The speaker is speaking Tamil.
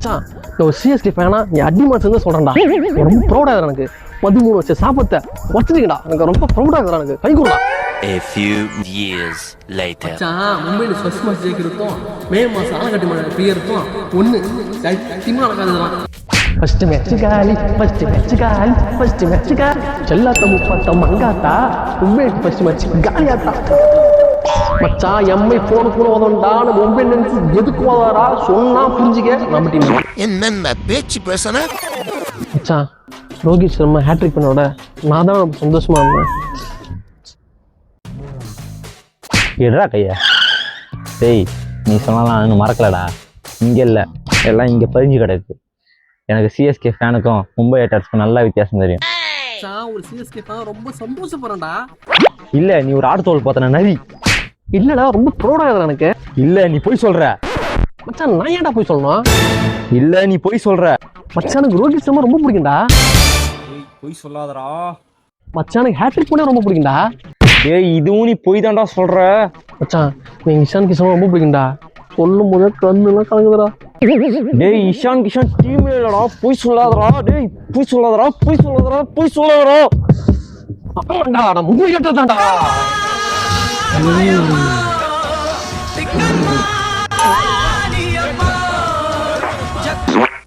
மச்சான் ஒரு சிஎஸ்கே ஃபேனா நீ அடிமா சேர்ந்து சொல்றேன்டா ரொம்ப ப்ரௌடா இருக்கு எனக்கு 13 வருஷ சாபத்தை வச்சிருக்கடா எனக்கு ரொம்ப ப்ரௌடா இருக்கு எனக்கு கை கொடுடா. A few years later. மச்சான் மும்பைல ஃபர்ஸ்ட் மேட்ச் ஜெயிக்கிறதும் மே மாசம் ஆலங்கட்டி மழை பெய்யறதும் ஒண்ணு சத்தியமா நடக்காதுதான். ஃபர்ஸ்ட் மேட்ச் காலி செல்லாத்த முப்பாத்த மங்காத்தா மும்பை ஃபர்ஸ்ட் மேட்ச் காலியாத்தா. மச்சான் எம்ஐ போன கூட வந்தோம்டான்னு மும்பை நினைச்சு எதுக்கு வந்தாரா சொன்னா புரிஞ்சுக்க நம்ம டீம். என்னென்ன பேச்சு பேசுன மச்சான் ரோஹித் சர்மா ஹேட்ரிக் பண்ணோட நான் தான் ரொம்ப சந்தோஷமா இருந்தேன். எடுறா கையா டேய் நீ சொன்னாலாம் இன்னும் மறக்கலடா. இங்கே இல்லை எல்லாம் இங்கே பதிஞ்சு கிடக்கு. எனக்கு சிஎஸ்கே ஃபேனுக்கும் மும்பை ஹேட்டர்ஸ்க்கும் நல்லா வித்தியாசம் தெரியும். ஒரு சிஎஸ்கே ஃபேன் ரொம்ப சந்தோஷப்படுறேன்டா. இல்லை நீ ஒரு ஆடு தோல் பார்த்தன நரி. இல்லடா ரொம்ப ப்ரௌடா இருக்கு எனக்கு. இல்லை நீ போய் சொல்ற. மச்சான் நான் ஏன்டா போய் சொல்லணும். இல்லை நீ போய் சொல்ற. மச்சானுக்கு ரோஹித் சர்மா ரொம்ப பிடிக்கும்டா. போய் சொல்லாதடா. மச்சானுக்கு ஹேட்ரிக் பண்ண ரொம்ப பிடிக்கும்டா. ஏய் இதுவும் நீ போய் தான்டா சொல்ற. மச்சான் நீ இஷான் கிஷன் ரொம்ப பிடிக்கும்டா. சொல்லும் போதே கண்ணுலாம் கலங்குதுடா. டேய் இஷான் கிஷன் டீம் இல்லடா. போய் சொல்லாதடா. டேய் போய் சொல்லாதடா. நான் மும்பை கேட்டதான்டா.